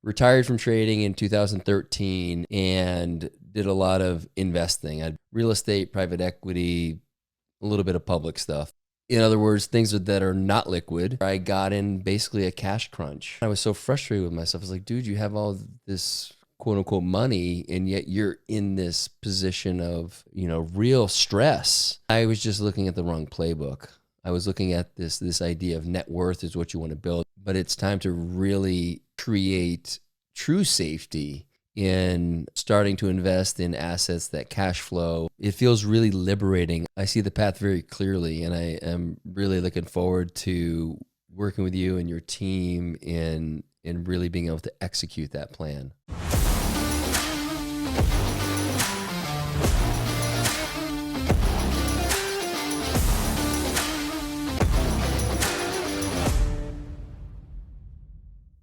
Retired from trading in 2013 and did a lot of investing. I had real estate, private equity, a little bit of public stuff. In other words, things that are not liquid. I got in basically a cash crunch. I was so frustrated with myself. I was like, dude, you have all this quote unquote money, and yet you're in this position of, real stress. I was just looking at the wrong playbook. I was looking at this idea of net worth is what you want to build, but it's time to really create true safety in starting to invest in assets that cash flow. It feels really liberating. I see the path very clearly, and I am really looking forward to working with you and your team in really being able to execute that plan.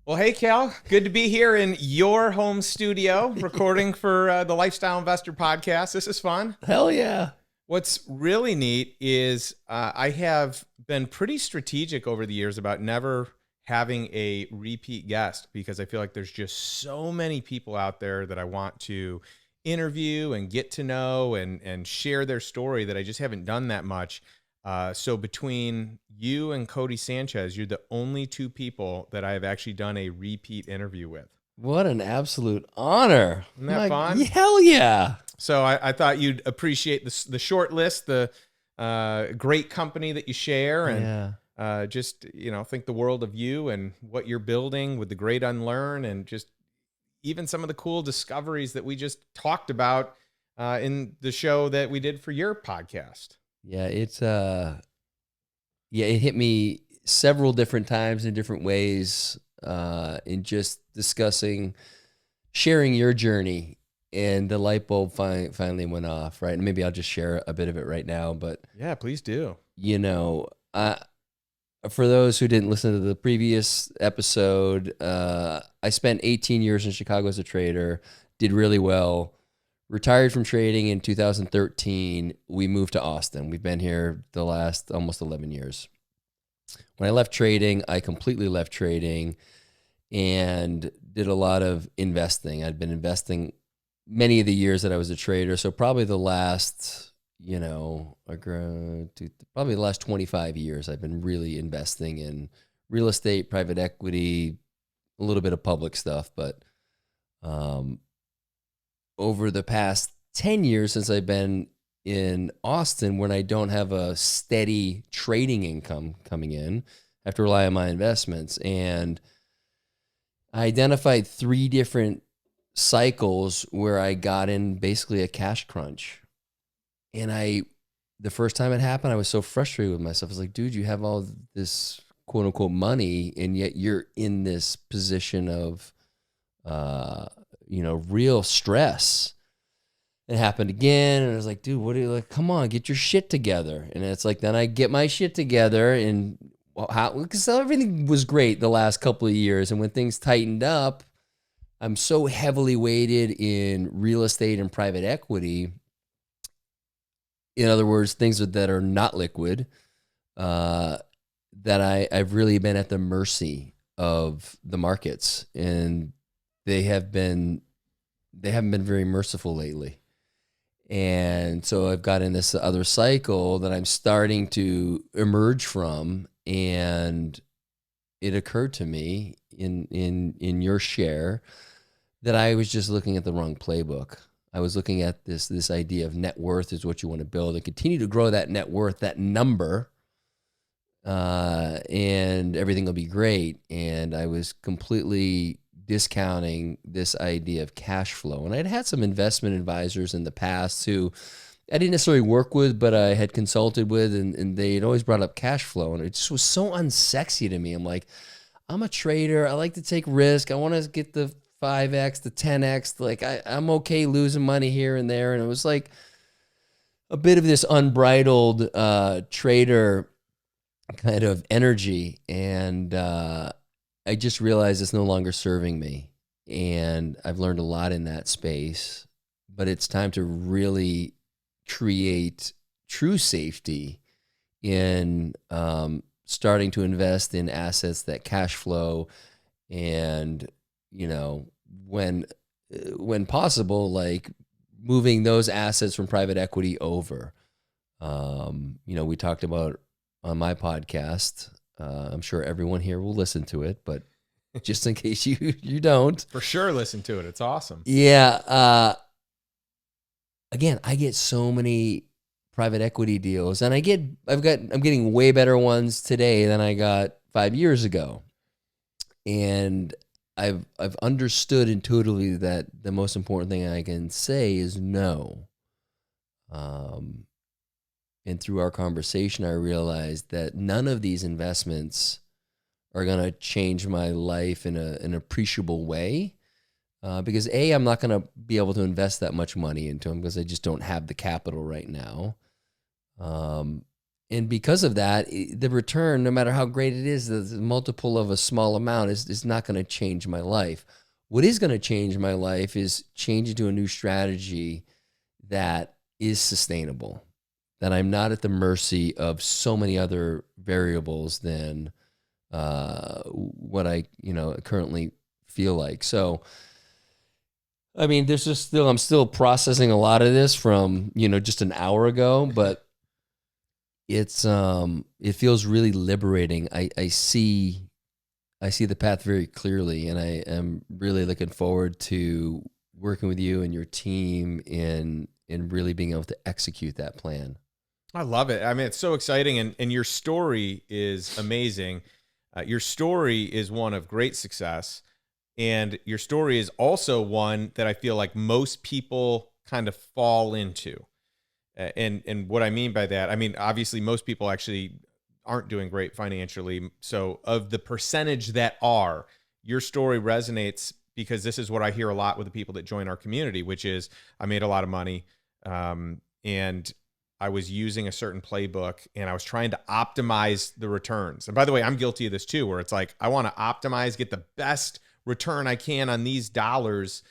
Well, hey, Cal, good to be here in your home studio recording for the Lifestyle Investor Podcast. This is fun. Hell yeah. What's really neat is I have been pretty strategic over the years about never having a repeat guest because I feel like there's just so many people out there that I want to interview and get to know and share their story that I just haven't done that much. So between you and Cody Sanchez, you're the only two people that I have actually done a repeat interview with. What an absolute honor. Isn't that fun? Hell yeah. So I thought you'd appreciate the short list, the great company that you share, and just, think the world of you and what you're building with the Great Unlearn, and just even some of the cool discoveries that we just talked about in the show that we did for your podcast. Yeah, it hit me several different times in different ways in just discussing, sharing your journey, and the light bulb finally went off, right? And maybe I'll just share a bit of it right now, but yeah, please do. For those who didn't listen to the previous episode, I spent 18 years in Chicago as a trader, did really well. Retired from trading in 2013. We moved to Austin. We've been here the last almost 11 years. When I left trading, I completely left trading and did a lot of investing. I'd been investing many of the years that I was a trader. So probably the last, probably the last 25 years, I've been really investing in real estate, private equity, a little bit of public stuff, but over the past 10 years since I've been in Austin, when I don't have a steady trading income coming in, I have to rely on my investments. And I identified 3 different cycles where I got in basically a cash crunch. And the first time it happened, I was so frustrated with myself. I was like, dude, you have all this quote unquote money, and yet you're in this position of, real stress. It happened again, and I was like, dude, what are you like? Come on, get your shit together. And it's like, then I get my shit together, and because everything was great the last couple of years, and when things tightened up, I'm so heavily weighted in real estate and private equity. In other words, things that are not liquid, that I've really been at the mercy of the markets, and they haven't been very merciful lately. And so I've got in this other cycle that I'm starting to emerge from, and it occurred to me in your share that I was just looking at the wrong playbook. I was looking at this idea of net worth is what you want to build, and continue to grow that net worth, that number, and everything will be great. And I was completely discounting this idea of cash flow. And I'd had some investment advisors in the past who I didn't necessarily work with, but I had consulted with, and they had always brought up cash flow. And it just was so unsexy to me. I'm like, I'm a trader. I like to take risk. I want to get the 5X, the 10X. Like I'm okay losing money here and there. And it was like a bit of this unbridled trader kind of energy. And I just realized it's no longer serving me. And I've learned a lot in that space, but it's time to really create true safety in starting to invest in assets that cash flow and, when possible, like moving those assets from private equity over. We talked about on my podcast. I'm sure everyone here will listen to it, but just in case you don't, for sure, listen to it. It's awesome. Yeah. Again, I get so many private equity deals, and I'm getting way better ones today than I got 5 years ago. And I've understood intuitively that the most important thing I can say is no. And through our conversation, I realized that none of these investments are going to change my life in an appreciable way. Because I'm not going to be able to invest that much money into them because I just don't have the capital right now. And because of that, the return, no matter how great it is, the multiple of a small amount is not going to change my life. What is going to change my life is changing to a new strategy that is sustainable, that I'm not at the mercy of so many other variables than what I currently feel like. So, I mean, I'm still processing a lot of this from, just an hour ago, but it feels really liberating. I see the path very clearly, and I am really looking forward to working with you and your team in really being able to execute that plan. I love it. I mean, it's so exciting, and your story is amazing. Your story is one of great success. And your story is also one that I feel like most people kind of fall into. And what I mean by that, I mean, obviously most people actually aren't doing great financially. So of the percentage that are, your story resonates because this is what I hear a lot with the people that join our community, which is I made a lot of money and I was using a certain playbook and I was trying to optimize the returns. And by the way, I'm guilty of this too, where it's like, I want to optimize, get the best return I can on these dollars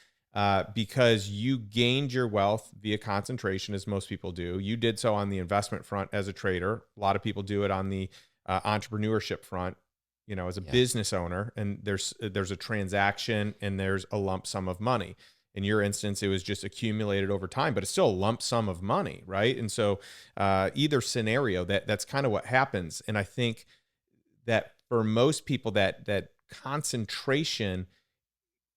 because you gained your wealth via concentration, as most people do. You did so on the investment front as a trader. A lot of people do it on the entrepreneurship front, as a business owner. And there's a transaction and there's a lump sum of money. In your instance, it was just accumulated over time, but it's still a lump sum of money, right? And so either scenario, that's kind of what happens. And I think that for most people, that concentration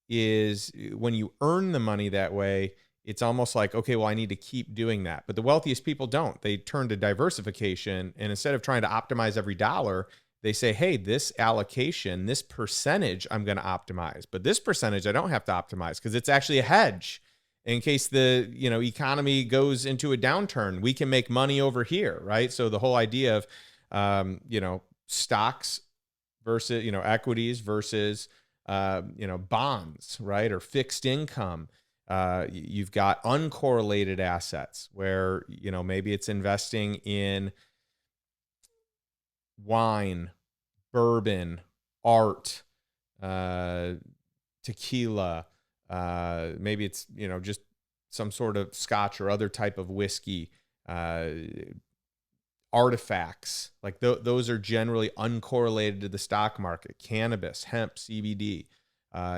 is when you earn the money that way, it's almost like, okay, well, I need to keep doing that. But the wealthiest people don't. They turn to diversification. And instead of trying to optimize every dollar, they say, hey, this allocation, this percentage, I'm going to optimize. But this percentage, I don't have to optimize because it's actually a hedge. In case the economy goes into a downturn, we can make money over here, right? So the whole idea of, stocks versus, equities versus, bonds, right? Or fixed income. You've got uncorrelated assets where, maybe it's investing in wine, bourbon, art, tequila. Maybe it's, just some sort of scotch or other type of whiskey, artifacts. Like those are generally uncorrelated to the stock market. Cannabis, hemp, CBD.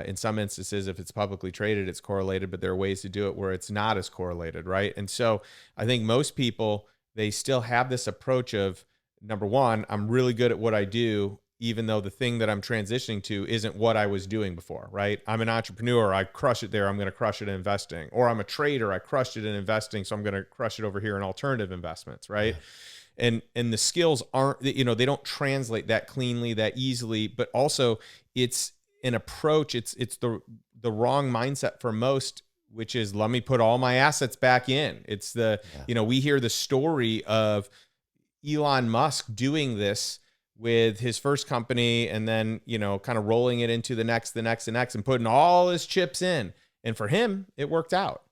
In some instances, if it's publicly traded, it's correlated, but there are ways to do it where it's not as correlated, right? And so I think most people, they still have this approach of, number one, I'm really good at what I do, even though the thing that I'm transitioning to isn't what I was doing before, right? I'm an entrepreneur. I crush it there. I'm going to crush it in investing. Or I'm a trader. I crushed it in investing, so I'm going to crush it over here in alternative investments, right? Yeah. And the skills aren't, they don't translate that cleanly, that easily, but also it's an approach. It's the wrong mindset for most, which is, let me put all my assets back in. It's we hear the story of Elon Musk doing this with his first company and then, kind of rolling it into the next and putting all his chips in. And for him, it worked out.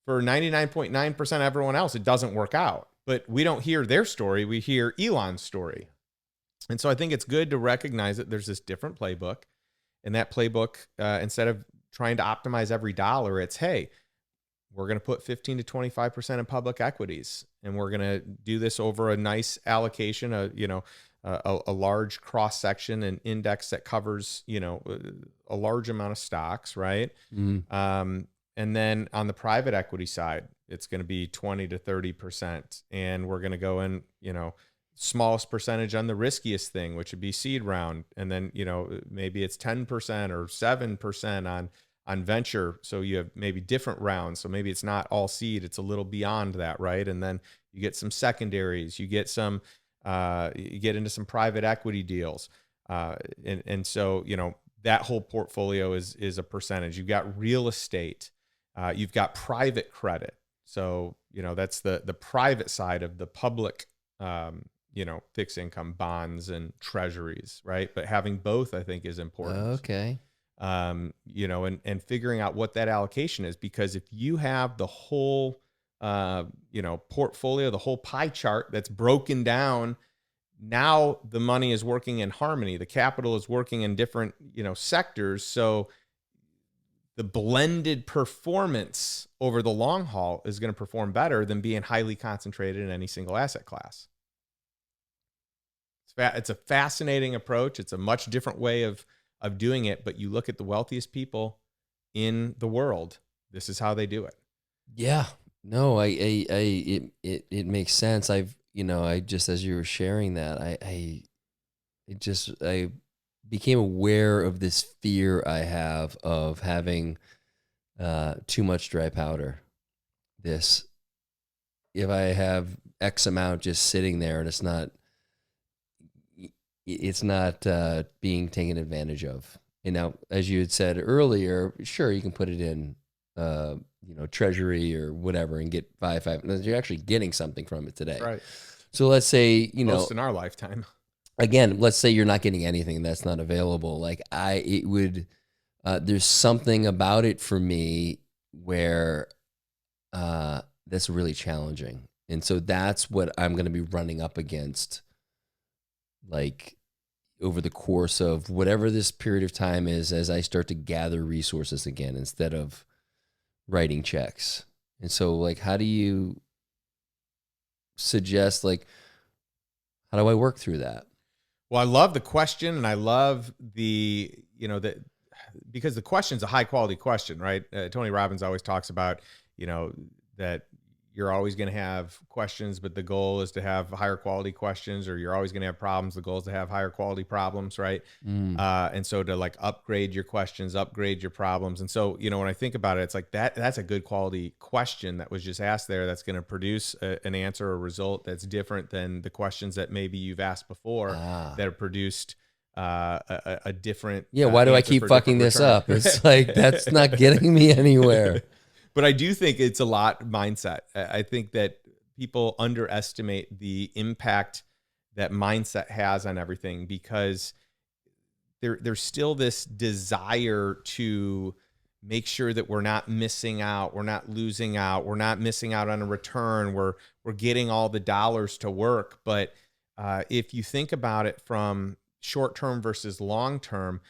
For 99.9% of everyone else, it doesn't work out. But we don't hear their story. We hear Elon's story. And so I think it's good to recognize that there's this different playbook. And that playbook, instead of trying to optimize every dollar, it's, hey, we're going to put 15 to 25% in public equities. And we're going to do this over a nice allocation, a large cross section, an index that covers, a large amount of stocks, right? And then on the private equity side, it's going to be 20 to 30%. And we're going to go in, smallest percentage on the riskiest thing, which would be seed round. And then, maybe it's 10% or 7% on venture. So you have maybe different rounds. So maybe it's not all seed, it's a little beyond that, right? And then you get some secondaries, you get into some private equity deals. And so, that whole portfolio is a percentage. You've got real estate, you've got private credit. So, that's the private side of the public, fixed income bonds and treasuries, right? But having both, I think, is important. Okay. And figuring out what that allocation is, because if you have the whole, portfolio, the whole pie chart that's broken down, now the money is working in harmony. The capital is working in different, sectors. So the blended performance over the long haul is going to perform better than being highly concentrated in any single asset class. It's a fascinating approach. It's a much different way of doing it, but you look at the wealthiest people in the world, this is how they do it. Yeah, no, it makes sense. I just, as you were sharing that, I became aware of this fear I have of having too much dry powder. If I have X amount just sitting there and it's not being taken advantage of. And now, as you had said earlier, sure, you can put it in, treasury or whatever and get five. You're actually getting something from it today. Right. So let's say, most in our lifetime. Again, let's say you're not getting anything that's not available. There's something about it for me where that's really challenging. And so that's what I'm going to be running up against, like, over the course of whatever this period of time is, as I start to gather resources again instead of writing checks. And so, like, how do you suggest, like, how do I work through that? Well, I love the question, and I love because the question's a high quality question, right? Tony Robbins always talks about, that you're always going to have questions, but the goal is to have higher quality questions, or you're always going to have problems. The goal is to have higher quality problems, right? And so to, like, upgrade your questions, upgrade your problems. And so, when I think about it, it's like that's a good quality question that was just asked there, that's going to produce an answer or result that's different than the questions that maybe you've asked before that have produced a different. Yeah. Why do I keep fucking this up? It's like, that's not getting me anywhere. But I do think it's a lot mindset. I think that people underestimate the impact that mindset has on everything, because there's still this desire to make sure that we're not missing out, we're not losing out, we're not missing out on a return, we're getting all the dollars to work. But if you think about it from short-term versus long-term,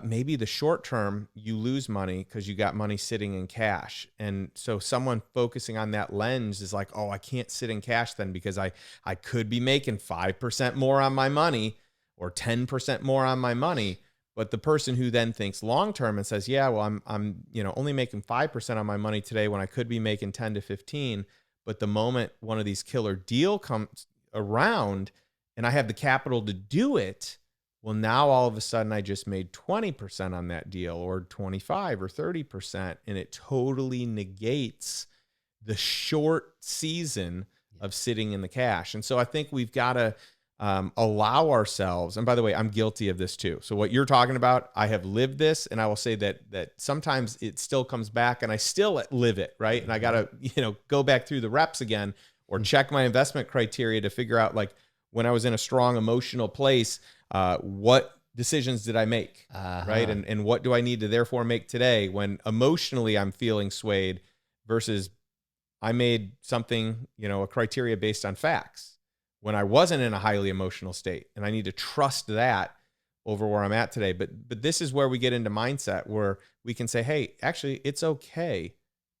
maybe the short term you lose money because you got money sitting in cash. And so someone focusing on that lens is like, oh, I can't sit in cash then, because I could be making 5% more on my money or 10% more on my money. But the person who then thinks long term and says, yeah, well, I'm only making 5% on my money today when I could be making 10 to 15. But the moment one of these killer deal comes around and I have the capital to do it, well, now all of a sudden I just made 20% on that deal, or 25 or 30%, and it totally negates the short season of sitting in the cash. And so I think we've got to allow ourselves, and by the way, I'm guilty of this too. So what you're talking about, I have lived this, and I will say that sometimes it still comes back and I still live it, right? And I got to, go back through the reps again, or check my investment criteria to figure out, like, when I was in a strong emotional place, what decisions did I make, right? And what do I need to therefore make today when emotionally I'm feeling swayed, versus I made something, a criteria based on facts when I wasn't in a highly emotional state. And I need to trust that over where I'm at today. But this is where we get into mindset, where we can say, hey, actually, it's okay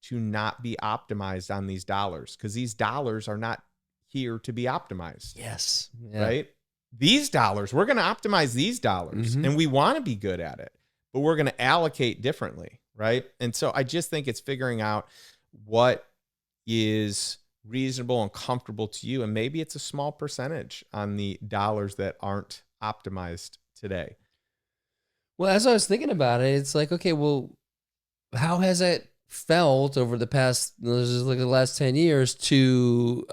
to not be optimized on these dollars, because these dollars are not here to be optimized. Yes. Yeah. Right? these dollars, we're going to optimize these dollars, and we want to be good at it, but we're going to allocate differently, right? And so I just think it's figuring out what is reasonable and comfortable to you, and maybe it's a small percentage on the dollars that aren't optimized today. Well, as I was thinking about it, it's like, okay, well, how has it felt over the past, let's just look at the last 10 years to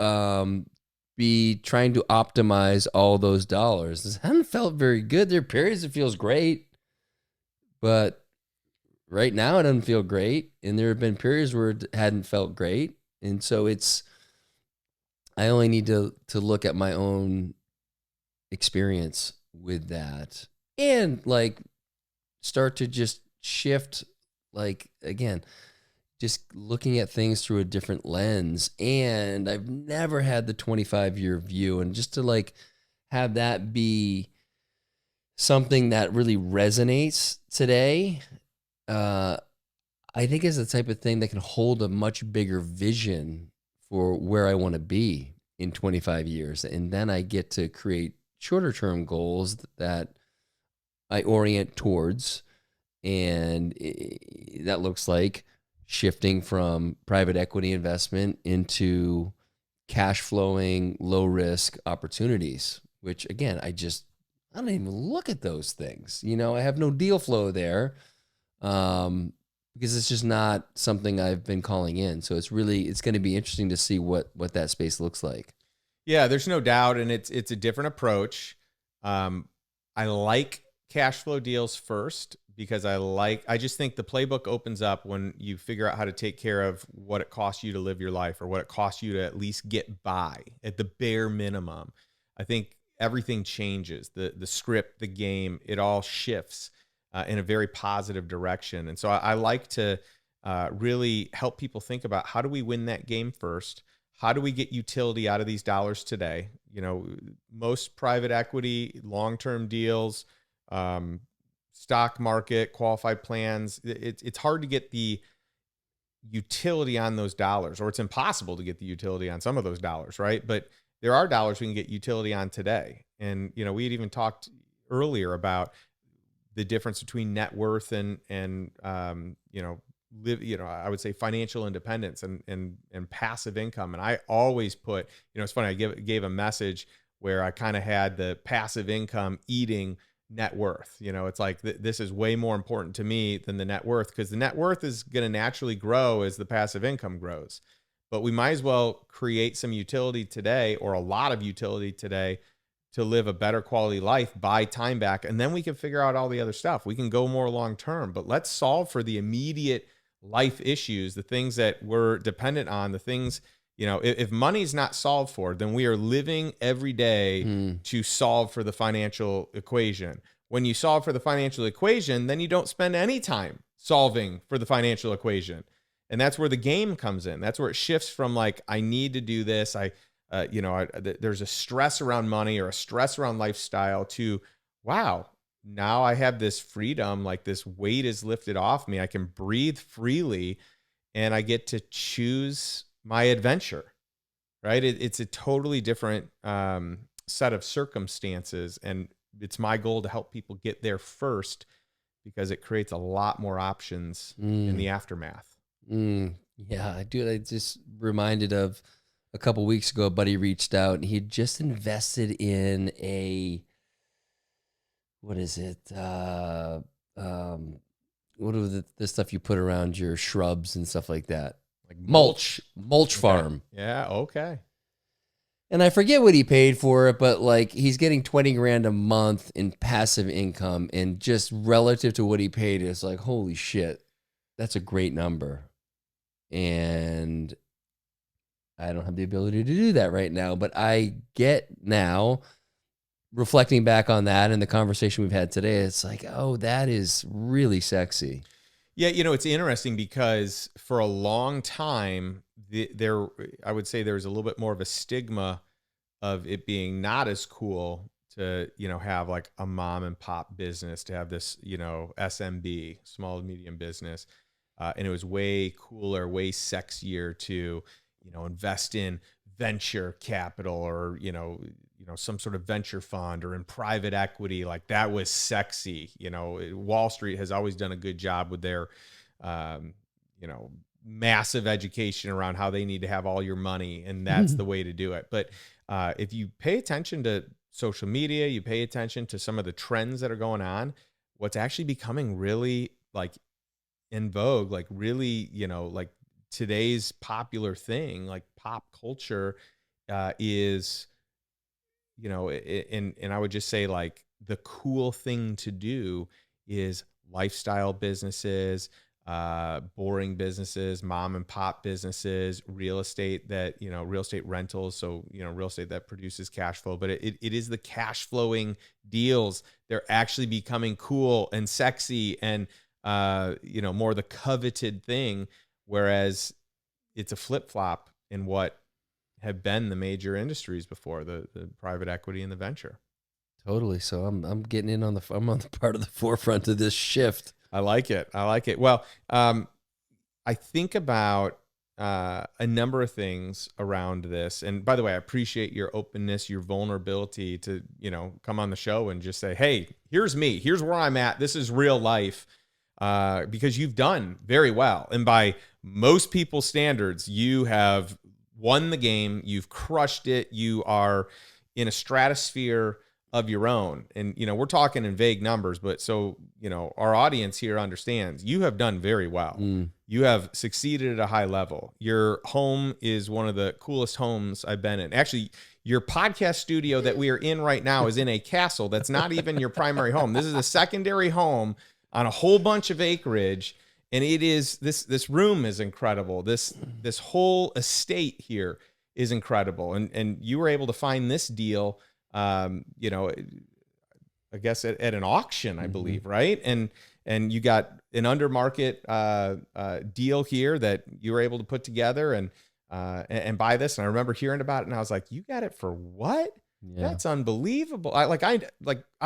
be trying to optimize all those dollars? It hasn't felt very good. There are periods it feels great, but right now it doesn't feel great. And there have been periods where it hadn't felt great. And so I only need to look at my own experience with that and like start to just shift, like, again, just looking at things through a different lens. And I've never had the 25-year view, and just to like have that be something that really resonates today, I think is the type of thing that can hold a much bigger vision for where I want to be in 25 years. And then I get to create shorter term goals that I orient towards. And that looks like shifting from private equity investment into cash flowing, low risk opportunities, which again, I don't even look at those things. You know, I have no deal flow there because it's just not something I've been calling in. So it's going to be interesting to see what that space looks like. Yeah, there's no doubt. And it's a different approach. I like cash flow deals first, because I just think the playbook opens up when you figure out how to take care of what it costs you to live your life, or what it costs you to at least get by at the bare minimum. I think everything changes. The script, the game, it all shifts in a very positive direction. And so I like to really help people think about, how do we win that game first? How do we get utility out of these dollars today? You know, most private equity, long-term deals, stock market, qualified plans, it's hard to get the utility on those dollars, or it's impossible to get the utility on some of those dollars, right? But there are dollars we can get utility on today. And, you know, we had even talked earlier about the difference between net worth and I would say financial independence and passive income. And I always put, it's funny, I gave a message where I kind of had the passive income eating net worth. It's like this is way more important to me than the net worth, because the net worth is going to naturally grow as the passive income grows. But we might as well create some utility today, or a lot of utility today, to live a better quality life, buy time back, and then we can figure out all the other stuff. We can go more long term, but let's solve for the immediate life issues, the things that we're dependent on, the things, if money's not solved for, then we are living every day to solve for the financial equation. When you solve for the financial equation, then you don't spend any time solving for the financial equation. And that's where the game comes in. That's where it shifts from like, I need to do this. There's a stress around money or a stress around lifestyle, to, wow, now I have this freedom, like this weight is lifted off me. I can breathe freely, and I get to choose my adventure, right? It's a totally different set of circumstances. And it's my goal to help people get there first, because it creates a lot more options in the aftermath. Yeah, I do. I just reminded of a couple weeks ago, a buddy reached out and he had just invested in what is it? What are the stuff you put around your shrubs and stuff like that? Like mulch farm. Yeah. Okay. And I forget what he paid for it, but like he's getting 20 grand a month in passive income, and just relative to what he paid, it's like, holy shit, that's a great number. And I don't have the ability to do that right now, but I get now, reflecting back on that and the conversation we've had today, it's like, oh, that is really sexy. Yeah, it's interesting because for a long time, I would say there's a little bit more of a stigma of it being not as cool to, have like a mom and pop business, to have this, SMB, small and medium business. And it was way cooler, way sexier to, invest in venture capital, or, some sort of venture fund or in private equity, like that was sexy. Wall Street has always done a good job with their, massive education around how they need to have all your money, and that's the way to do it. But if you pay attention to social media, you pay attention to some of the trends that are going on, what's actually becoming really like in vogue, like really, like today's popular thing, like pop culture, is, and I would just say like the cool thing to do is lifestyle businesses, boring businesses, mom and pop businesses, real estate rentals. So, real estate that produces cash flow, but it is the cash flowing deals. They're actually becoming cool and sexy and, more the coveted thing. Whereas it's a flip flop in what have been the major industries before, the private equity and the venture. Totally. So I'm getting in on I'm on the part of the forefront of this shift. I like it. Well, I think about a number of things around this. And by the way, I appreciate your openness, your vulnerability to, come on the show and just say, hey, here's me. Here's where I'm at. This is real life. Because you've done very well. And by most people's standards, you have won the game. You've crushed it. You are in a stratosphere of your own. And, we're talking in vague numbers, but so, our audience here understands you have done very well. You have succeeded at a high level. Your home is one of the coolest homes I've been in. Actually, your podcast studio that we are in right now is in a castle. That's not even your primary home. This is a secondary home on a whole bunch of acreage. And it is, this room is incredible. This whole estate here is incredible. And you were able to find this deal, I guess at an auction, I believe, right? And you got an under market deal here that you were able to put together and buy this. And I remember hearing about it, and I was like, you got it for what? Yeah. That's unbelievable. I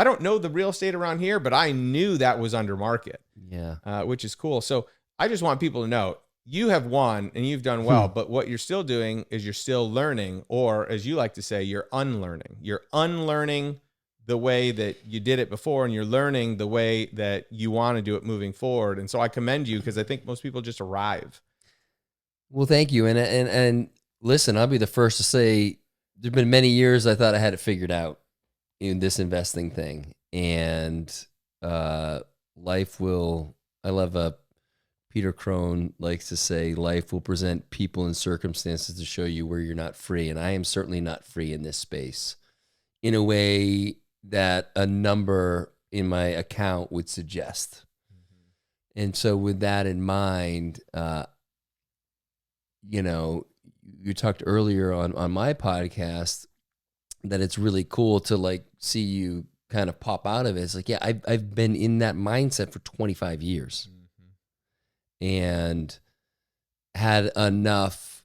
don't know the real estate around here, but I knew that was under market. Yeah. Which is cool. So I just want people to know you have won and you've done well, but what you're still doing is you're still learning, or as you like to say, you're unlearning. You're unlearning the way that you did it before, and you're learning the way that you want to do it moving forward. And so I commend you, because I think most people just arrive. Well, thank you. And listen, I'll be the first to say, there've been many years I thought I had it figured out in this investing thing, and life will. I love Peter Crone likes to say, life will present people and circumstances to show you where you're not free, and I am certainly not free in this space, in a way that a number in my account would suggest. And so, with that in mind, you talked earlier on my podcast that it's really cool to like see you kind of pop out of it. It's like, yeah, I've been in that mindset for 25 years and had enough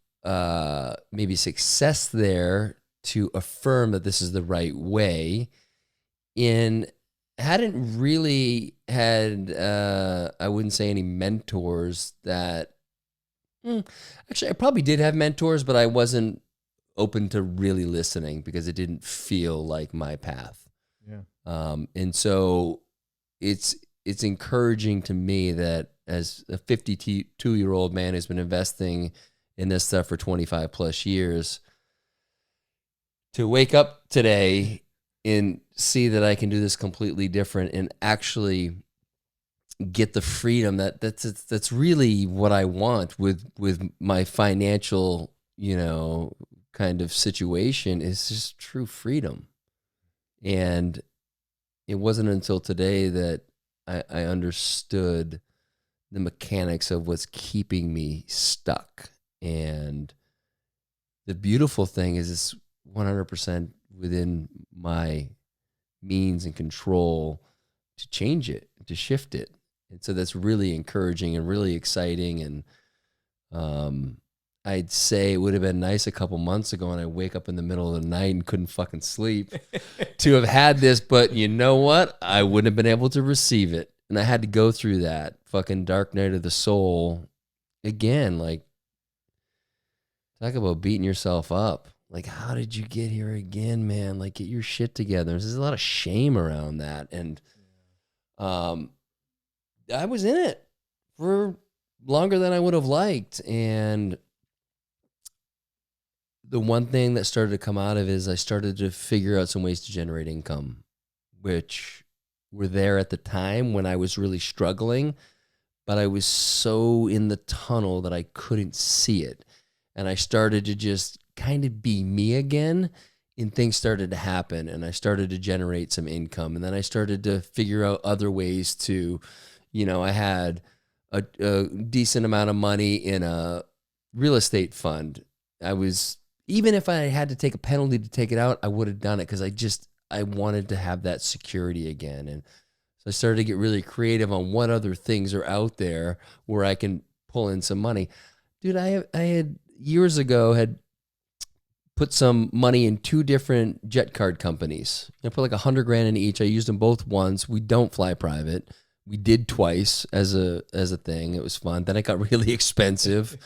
maybe success there to affirm that this is the right way, and hadn't really had, I wouldn't say any mentors that, actually, I probably did have mentors, but I wasn't open to really listening because it didn't feel like my path. Yeah. And so it's encouraging to me that as a 52-year-old man who's been investing in this stuff for 25 plus years, to wake up today and see that I can do this completely different and actually get the freedom that's really what I want with my financial, kind of situation, is just true freedom. And it wasn't until today that I understood the mechanics of what's keeping me stuck. And the beautiful thing is it's 100% within my means and control to change it, to shift it. And so that's really encouraging and really exciting. And I'd say it would have been nice a couple months ago, and I wake up in the middle of the night and couldn't fucking sleep to have had this. But you know what? I wouldn't have been able to receive it. And I had to go through that fucking dark night of the soul again. Like, talk about beating yourself up. Like, how did you get here again, man? Like, get your shit together. There's a lot of shame around that. And I was in it for longer than I would have liked. And the one thing that started to come out of it is I started to figure out some ways to generate income, which were there at the time when I was really struggling, but I was so in the tunnel that I couldn't see it. And I started to just kind of be me again, and things started to happen, and I started to generate some income. And then I started to figure out other ways to, I had a decent amount of money in a real estate fund. Even if I had to take a penalty to take it out, I would have done it because I wanted to have that security again. And so I started to get really creative on what other things are out there where I can pull in some money. Dude, I had years ago had put some money in 2 different jet card companies. I put like $100,000 in each. I used them both once. We don't fly private. We did twice as a thing. It was fun. Then it got really expensive.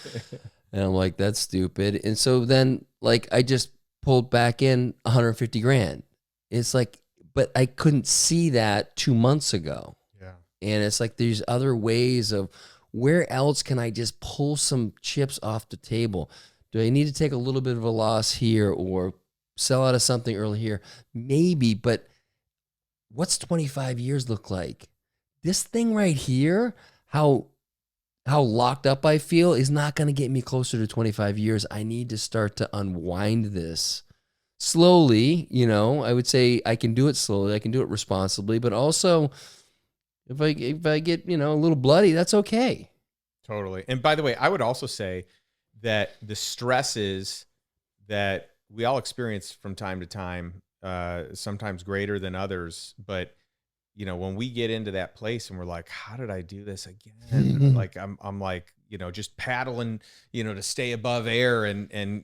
And I'm like, that's stupid. And so then like I just pulled back in $150,000. It's like, but I couldn't see that 2 months ago. Yeah. And it's like there's other ways of where else can I just pull some chips off the table? Do I need to take a little bit of a loss here or sell out of something early here? Maybe, but what's 25 years look like? This thing right here, how locked up I feel is not going to get me closer to 25 years. I need to start to unwind this slowly. I would say I can do it slowly. I can do it responsibly, but also if I get, a little bloody, that's okay. Totally. And by the way, I would also say that the stresses that we all experience from time to time, sometimes greater than others, but when we get into that place and we're like, how did I do this again? Like I'm like, just paddling, to stay above air and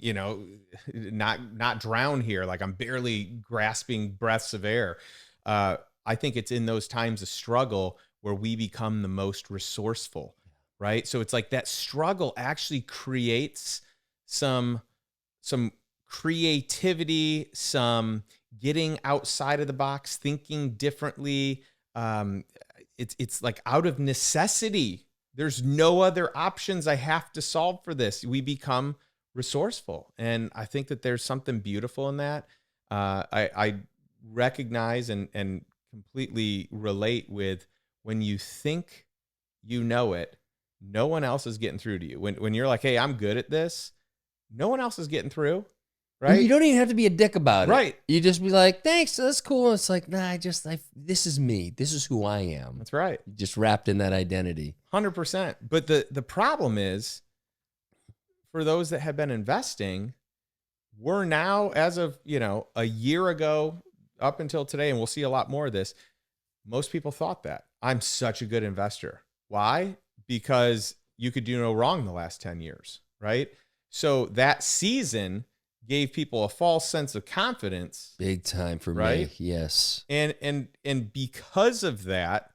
not drown here. Like I'm barely grasping breaths of air. I think it's in those times of struggle where we become the most resourceful, right? So it's like that struggle actually creates some creativity, some getting outside of the box, thinking differently. It's like out of necessity. There's no other options. I have to solve for this. We become resourceful. And I think that there's something beautiful in that. I recognize and completely relate with when you think you know it, no one else is getting through to you. When you're like, hey, I'm good at this, no one else is getting through. Right. You don't even have to be a dick about it. Right. You just be like, thanks, that's cool. It's like, nah, this is me. This is who I am. That's right. Just wrapped in that identity. 100%. But the problem is, for those that have been investing, we're now, as of, a year ago up until today, and we'll see a lot more of this, most people thought that. I'm such a good investor. Why? Because you could do no wrong the last 10 years, right? So that season gave people a false sense of confidence. Big time for right? me. Yes. And because of that,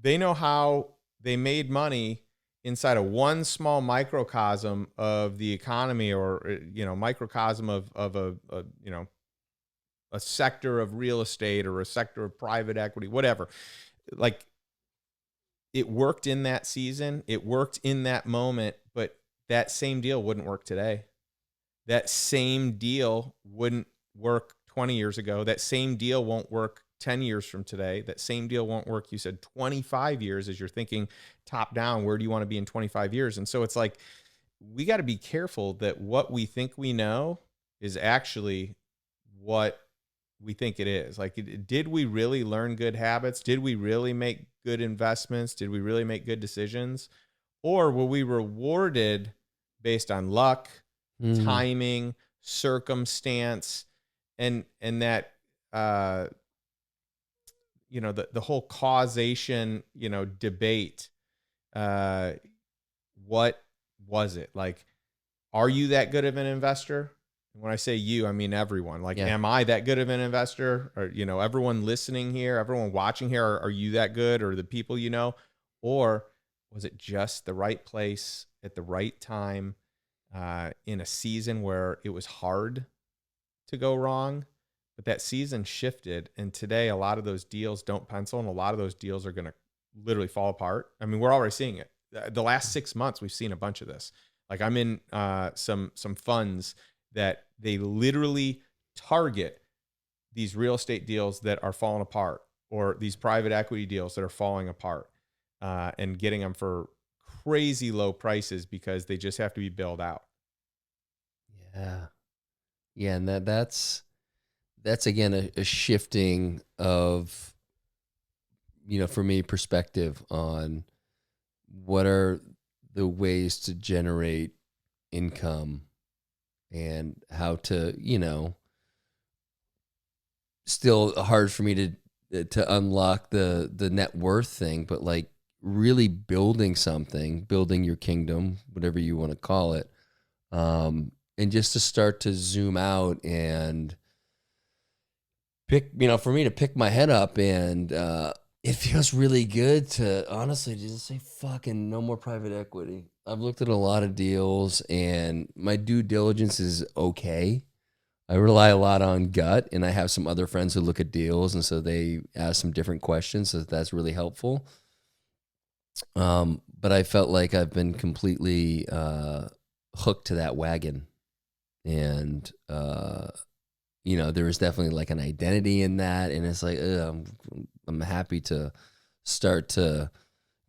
they know how they made money inside of one small microcosm of the economy, or microcosm of a sector of real estate or a sector of private equity, whatever. Like, it worked in that season, it worked in that moment, but that same deal wouldn't work today. That same deal wouldn't work 20 years ago. That same deal won't work 10 years from today. That same deal won't work, you said, 25 years, as you're thinking top down, where do you want to be in 25 years? And so it's like, we got to be careful that what we think we know is actually what we think it is. Like, did we really learn good habits? Did we really make good investments? Did we really make good decisions? Or were we rewarded based on luck, timing, circumstance, and that the whole causation debate? What was it like? Are you that good of an investor? And when I say you, I mean everyone. Like, am I that good of an investor? Or everyone listening here, everyone watching here, are you that good? Or the people or was it just the right place at the right time? in a season where it was hard to go wrong, but that season shifted. And today, a lot of those deals don't pencil, and a lot of those deals are going to literally fall apart. I mean, we're already seeing it. The last 6 months, we've seen a bunch of this. Like I'm in some funds that they literally target these real estate deals that are falling apart, or these private equity deals that are falling apart, and getting them for crazy low prices because they just have to be built out. Yeah. And that's again, a shifting of, for me, perspective on what are the ways to generate income and how to, still hard for me to unlock the net worth thing, but like really building something, building your kingdom, whatever you want to call it. And just to start to zoom out and pick, for me to pick my head up, and it feels really good to honestly just say, fucking no more private equity. I've looked at a lot of deals and my due diligence is okay. I rely a lot on gut, and I have some other friends who look at deals, and so they ask some different questions, so that's really helpful. But I felt like I've been completely hooked to that wagon, and there is definitely like an identity in that, and it's like I'm happy to start to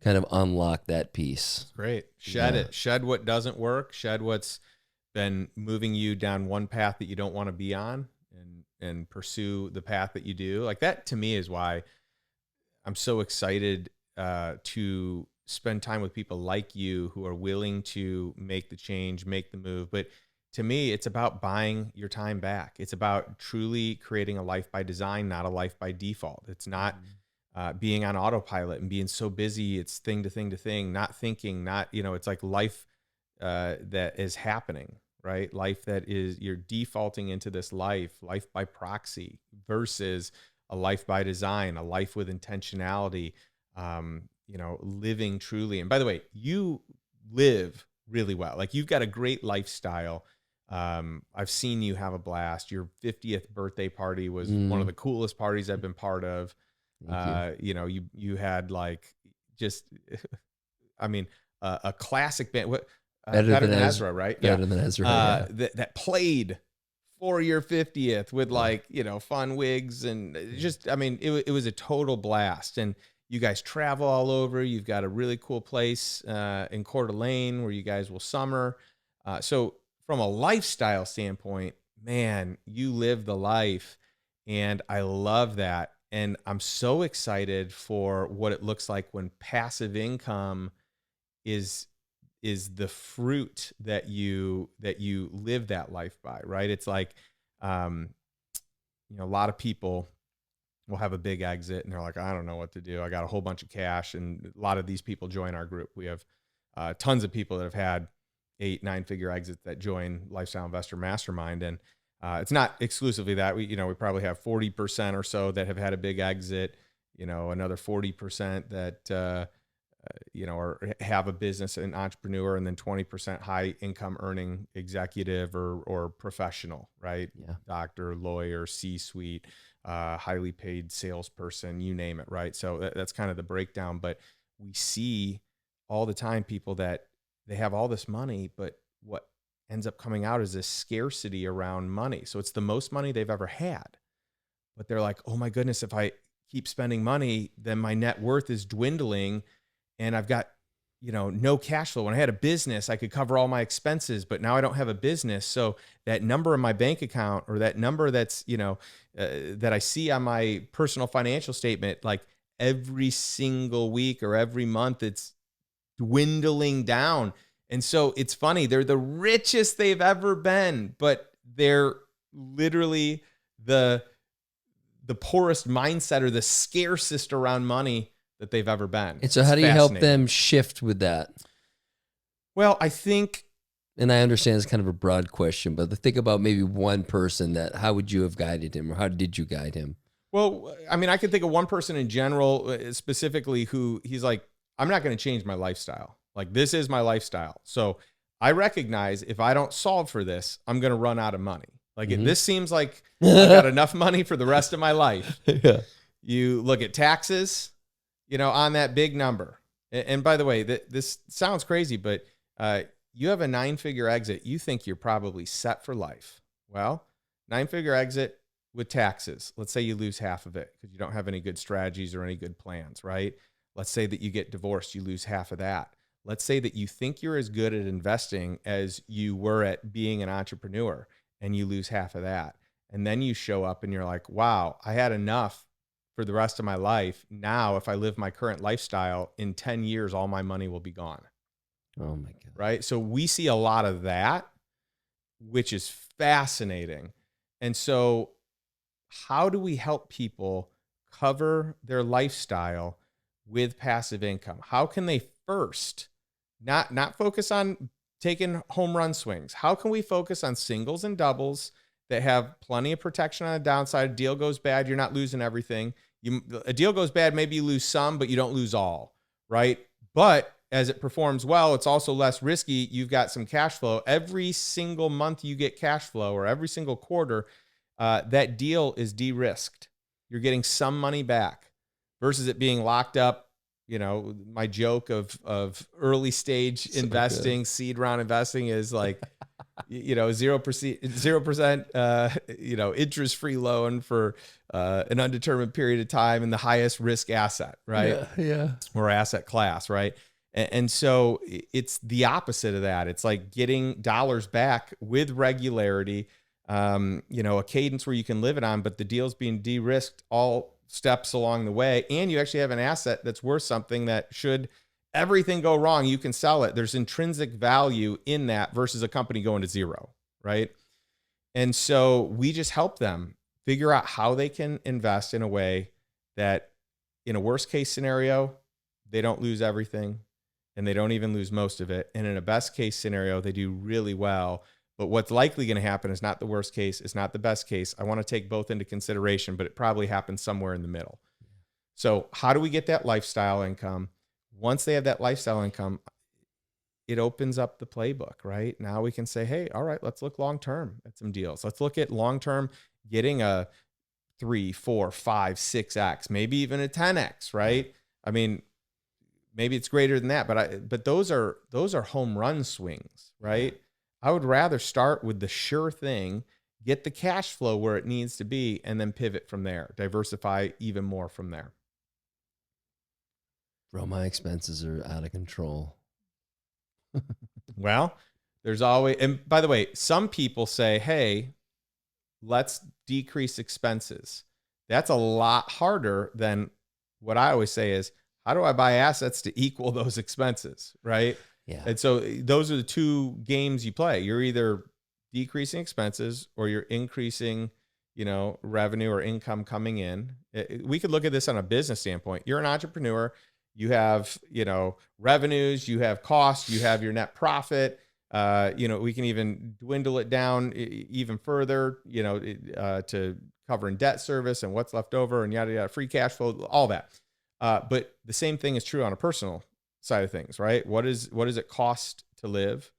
kind of unlock that piece. Great. Shed it. Shed what doesn't work. Shed what's been moving you down one path that you don't want to be on, and pursue the path that you do. Like that to me is why I'm so excited to spend time with people like you who are willing to make the change, make the move. But to me, it's about buying your time back. It's about truly creating a life by design, not a life by default. It's not being on autopilot and being so busy. It's thing to thing to thing, not thinking, it's like life that is happening, right? Life that is, you're defaulting into this life by proxy versus a life by design, a life with intentionality, living truly. And by the way, you live really well. Like you've got a great lifestyle. I've seen you have a blast. Your 50th birthday party was one of the coolest parties I've been part of. You had like just, a classic band. Better than Ezra, right? Better than Ezra. That played for your 50th with fun wigs and just, it was a total blast. And you guys travel all over. You've got a really cool place in Coeur d'Alene where you guys will summer. So from a lifestyle standpoint, man, you live the life, and I love that. And I'm so excited for what it looks like when passive income is the fruit that you live that life by, right? It's like, a lot of people will have a big exit and they're like, I don't know what to do. I got a whole bunch of cash. And a lot of these people join our group. We have tons of people that have had 8-9 figure exits that join Lifestyle Investor Mastermind. And it's not exclusively that. We probably have 40% or so that have had a big exit, another 40% that, or have a business, an entrepreneur, and then 20% high income earning executive or professional, right? Yeah. Doctor, lawyer, C-suite, highly paid salesperson, you name it, right? So that's kind of the breakdown. But we see all the time people that they have all this money, but what ends up coming out is this scarcity around money. So it's the most money they've ever had, but they're like, oh my goodness, if I keep spending money, then my net worth is dwindling. And I've got, no cash flow. When I had a business, I could cover all my expenses, but now I don't have a business. So that number in my bank account, or that number that's, that I see on my personal financial statement, like every single week or every month, it's dwindling down. And so it's funny, they're the richest they've ever been, but they're literally the poorest mindset, or the scarcest around money that they've ever been. And so how do you help them shift with that? Well, I think, and I understand it's kind of a broad question, but think about maybe one person how would you have guided him, or how did you guide him? Well, I could think of one person in general, specifically, who he's like, I'm not going to change my lifestyle. Like, this is my lifestyle. So I recognize if I don't solve for this, I'm going to run out of money. Like Mhm. this seems like I got enough money for the rest of my life. Yeah. You look at taxes, on that big number. And by the way, this sounds crazy, but you have a 9-figure exit. You think you're probably set for life. Well, 9-figure exit with taxes. Let's say you lose half of it because you don't have any good strategies or any good plans, right? Let's say that you get divorced, you lose half of that. Let's say that you think you're as good at investing as you were at being an entrepreneur, and you lose half of that. And then you show up and you're like, wow, I had enough for the rest of my life. Now, if I live my current lifestyle, in 10 years, all my money will be gone. Oh my God. Right? So we see a lot of that, which is fascinating. And so how do we help people cover their lifestyle with passive income? How can they first not focus on taking home run swings? How can we focus on singles and doubles that have plenty of protection on the downside? A deal goes bad, you're not losing everything. A deal goes bad, maybe you lose some, but you don't lose all, right? But as it performs well, it's also less risky. You've got some cash flow. Every single month you get cash flow, or every single quarter, that deal is de-risked. You're getting some money back versus it being locked up. My joke of early stage investing, seed round investing is like, 0%, interest free loan for an undetermined period of time and the highest risk asset, right? Yeah. Or asset class, right? And so it's the opposite of that. It's like getting dollars back with regularity, a cadence where you can live it on, but the deal's being de-risked all steps along the way. And you actually have an asset that's worth something that should everything go wrong, you can sell it. There's intrinsic value in that versus a company going to zero, right? And so we just help them figure out how they can invest in a way that in a worst case scenario, they don't lose everything and they don't even lose most of it. And in a best case scenario, they do really well. But what's likely going to happen is not the worst case, it's not the best case. I want to take both into consideration, but it probably happens somewhere in the middle. So how do we get that lifestyle income? Once they have that lifestyle income, it opens up the playbook, right? Now we can say, hey, all right, let's look long-term at some deals. Let's look at long-term getting a 3, 4, 5, 6x, maybe even a 10x, right? I mean, maybe it's greater than that, but those are home run swings, right? I would rather start with the sure thing, get the cash flow where it needs to be, and then pivot from there, diversify even more from there. Bro, my expenses are out of control. Well, there's always, and by the way, some people say, hey, let's decrease expenses. That's a lot harder than what I always say is, how do I buy assets to equal those expenses, right? Yeah. And so those are the two games you play. You're either decreasing expenses or you're increasing, revenue or income coming in. We could look at this on a business standpoint. You're an entrepreneur. You have, revenues, you have costs, you have your net profit. We can even dwindle it down even further, to covering debt service and what's left over and yada, yada, free cash flow, all that. But the same thing is true on a personal side of things, right? What does it cost to live?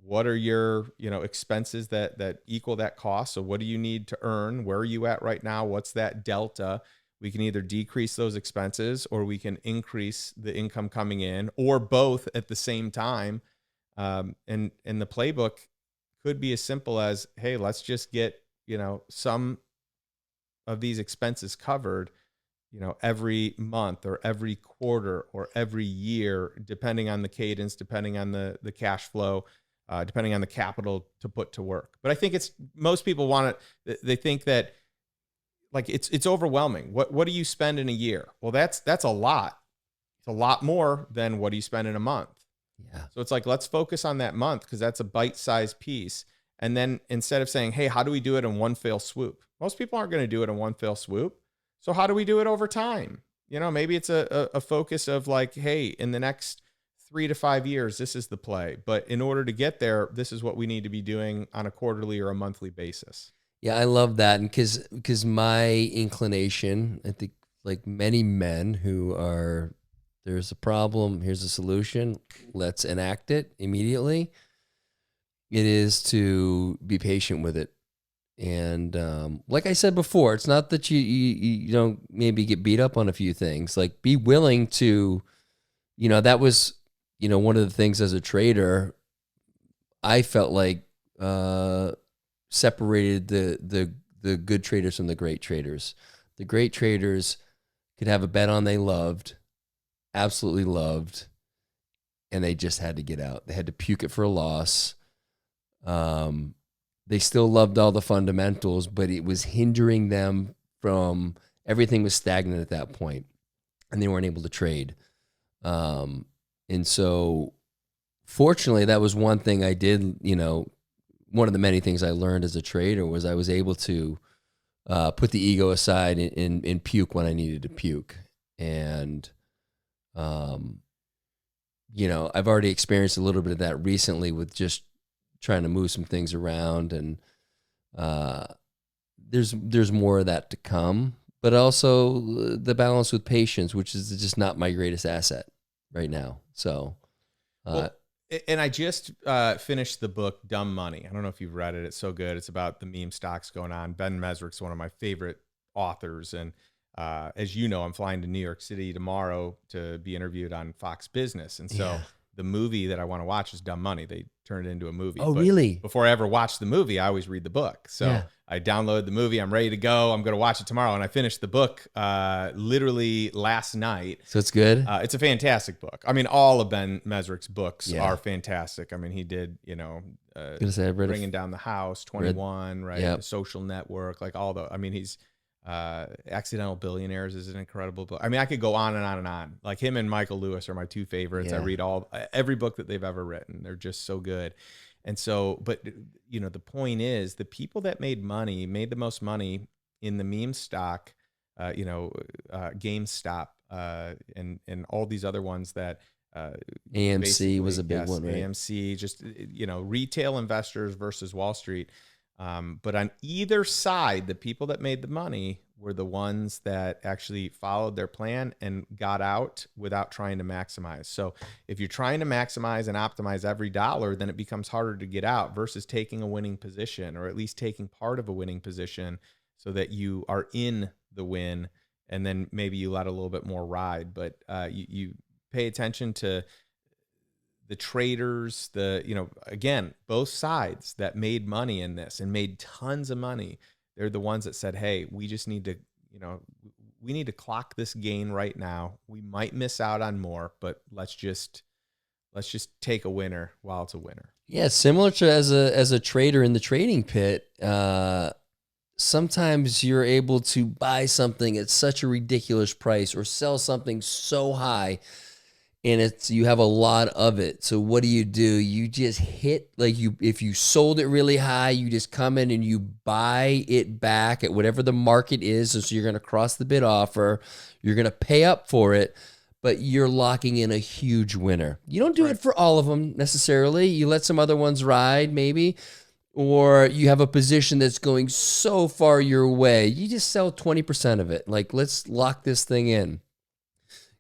What are your, expenses that equal that cost? So what do you need to earn? Where are you at right now? What's that delta? We can either decrease those expenses or we can increase the income coming in, or both at the same time. And the playbook could be as simple as, hey, let's just get, some of these expenses covered, every month or every quarter or every year, depending on the cadence, depending on the cash flow, depending on the capital to put to work. But I think most people want it. They think that, like, it's overwhelming. What do you spend in a year? Well, that's a lot. It's a lot more than what do you spend in a month. Yeah. So it's like, let's focus on that month because that's a bite-sized piece. And then instead of saying, hey, how do we do it in one fell swoop? Most people aren't going to do it in one fell swoop. So how do we do it over time? Maybe it's a focus of like, hey, in the next 3 to 5 years, this is the play. But in order to get there, this is what we need to be doing on a quarterly or a monthly basis. Yeah, I love that. And because my inclination, I think, like many men who are, there's a problem, here's a solution, let's enact it immediately. it is to be patient with it. And like I said before, it's not that you don't maybe get beat up on a few things. Like, be willing to, that was, one of the things as a trader, I felt like separated the good traders from the great traders. The great traders could have a bet on they loved, absolutely loved, and they just had to get out. They had to puke it for a loss. They still loved all the fundamentals, but it was hindering them from, everything was stagnant at that point, and they weren't able to trade. And so fortunately, that was one thing I did, one of the many things I learned as a trader was I was able to put the ego aside and puke when I needed to puke. And, I've already experienced a little bit of that recently with just trying to move some things around, and there's more of that to come, but also the balance with patience, which is just not my greatest asset right now. So, and I just finished the book Dumb Money. I don't know if you've read it. It's so good. It's about the meme stocks going on. Ben Mesrick's one of my favorite authors, and as you know, I'm flying to New York City tomorrow to be interviewed on Fox Business, and so. Yeah. The movie that I want to watch is Dumb Money. They turned it into a movie. Oh, really? Before I ever watch the movie, I always read the book. So I download the movie. I'm ready to go. I'm going to watch it tomorrow. And I finished the book literally last night. So it's good? It's a fantastic book. I mean, all of Ben Mesrick's books are fantastic. I mean, he did, Bringing Down the House, 21, right? Yep. The Social Network, like all the, I mean, he's, Accidental Billionaires is an incredible book. I mean, I could go on and on and on. Like, him and Michael Lewis are my two favorites. I read every book that they've ever written. They're just so good. And so, but the point is, the people that made the most money in the meme stock, GameStop, and all these other ones that, AMC was a big one, right? AMC, just, retail investors versus Wall Street. But on either side, the people that made the money were the ones that actually followed their plan and got out without trying to maximize. So if you're trying to maximize and optimize every dollar, then it becomes harder to get out versus taking a winning position, or at least taking part of a winning position so that you are in the win, and then maybe you let a little bit more ride. But you pay attention to the traders, again, both sides that made money in this and made tons of money. They're the ones that said, hey, we just need to, we need to clock this gain right now. We might miss out on more, but let's just take a winner while it's a winner. Yeah, similar to as a trader in the trading pit. Sometimes you're able to buy something at such a ridiculous price or sell something so high, and you have a lot of it. So what do? You just hit, if you sold it really high, you just come in and you buy it back at whatever the market is. So you're going to cross the bid offer. You're going to pay up for it, but you're locking in a huge winner. You don't do it for all of them necessarily. You let some other ones ride maybe, or you have a position that's going so far your way. You just sell 20% of it. Like, let's lock this thing in.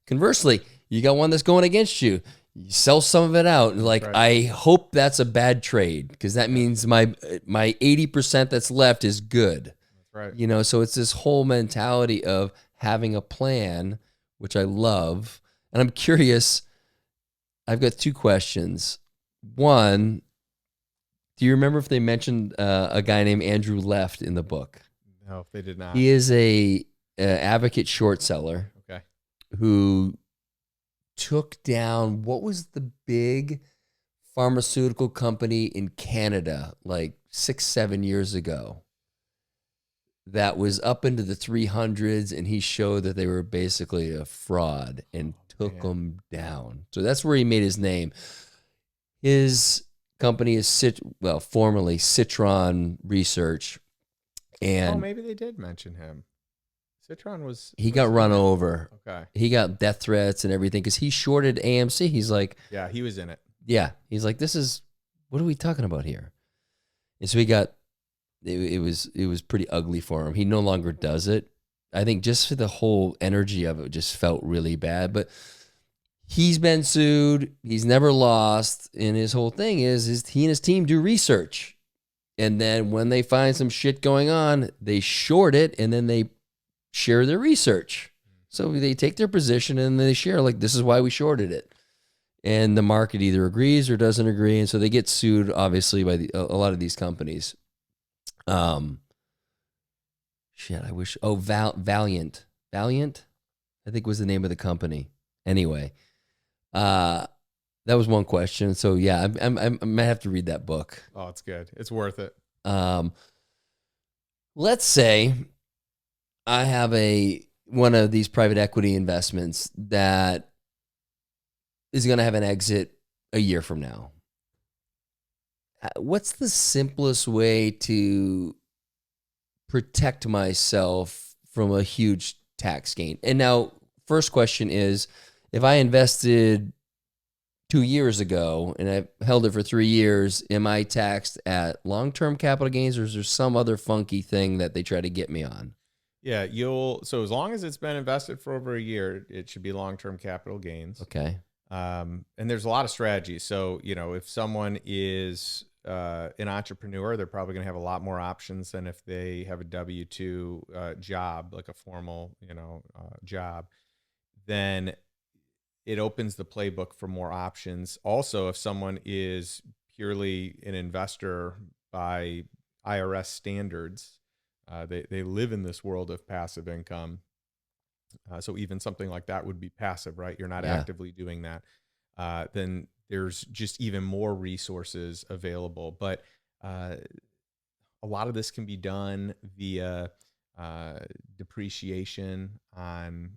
Conversely, you got one that's going against you. You sell some of it out. I hope that's a bad trade, because that means my 80% that's left is good. That's right. So it's this whole mentality of having a plan, which I love. And I'm curious, I've got two questions. One, do you remember if they mentioned a guy named Andrew Left in the book? No, they did not. He is a advocate short seller. Okay. Who took down, what was the big pharmaceutical company in Canada like 6-7 years ago that was up into the 300s, and he showed that they were basically a fraud and took them down. So that's where he made his name. His company is formerly Citron Research, and maybe they did mention him. Citron he got run over. Okay. He got death threats and everything because he shorted AMC. He's like, yeah, he was in it. Yeah. He's like, what are we talking about here? And so it was pretty ugly for him. He no longer does it. I think just for the whole energy of it just felt really bad. But He's been sued. He's never lost. And his whole thing is he and his team do research. And then when they find some shit going on, they short it and then they share their research. So they take their position and they share, like, this is why we shorted it. And the market either agrees or doesn't agree. And so they get sued, obviously, by a lot of these companies. Shit, I wish. Oh, Valiant. Valiant, I think was the name of the company. Anyway, that was one question. So yeah, I might have to read that book. Oh, it's good. It's worth it. Let's say I have one of these private equity investments that is going to have an exit a year from now. What's the simplest way to protect myself from a huge tax gain? And now, first question is, if I invested 2 years ago and I've held it for 3 years, am I taxed at long-term capital gains, or is there some other funky thing that they try to get me on? Yeah, so as long as it's been invested for over a year, it should be long-term capital gains. Okay. And there's a lot of strategies. So, if someone is an entrepreneur, they're probably going to have a lot more options than if they have a W-2 job, like a formal, job. Then it opens the playbook for more options. Also, if someone is purely an investor by IRS standards, they live in this world of passive income. So even something like that would be passive, right? You're not actively doing that. Then there's just even more resources available. But a lot of this can be done via depreciation on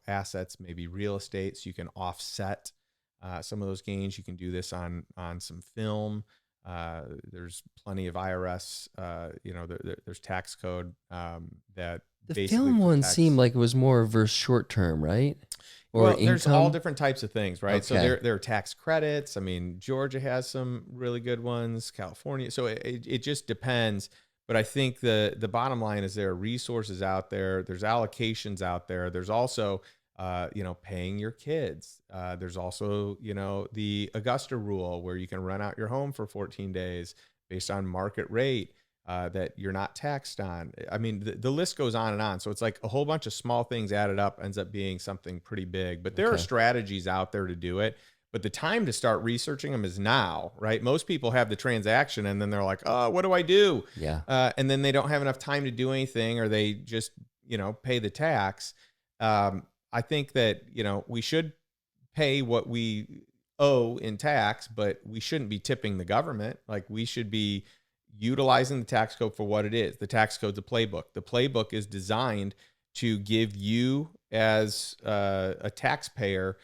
assets, maybe real estate, so you can offset some of those gains. You can do this on some film. There's plenty of IRS, there's tax code that the film one seemed like it was more versus short term, right? Or well, income? There's all different types of things, right? Okay. So there are tax credits. I mean, Georgia has some really good ones, California. So it just depends. But I think the bottom line is there are resources out there. There's allocations out there. There's also, paying your kids. There's also, the Augusta rule where you can rent out your home for 14 days based on market rate that you're not taxed on. I mean, the list goes on and on. So it's like a whole bunch of small things added up ends up being something pretty big. But there are strategies out there to do it. But the time to start researching them is now, right? Most people have the transaction and then they're like, oh, what do I do? Yeah. And then they don't have enough time to do anything, or they just, pay the tax. I think that, we should pay what we owe in tax, but we shouldn't be tipping the government. Like, we should be utilizing the tax code for what it is. The tax code's a playbook. The playbook is designed to give you as a taxpayer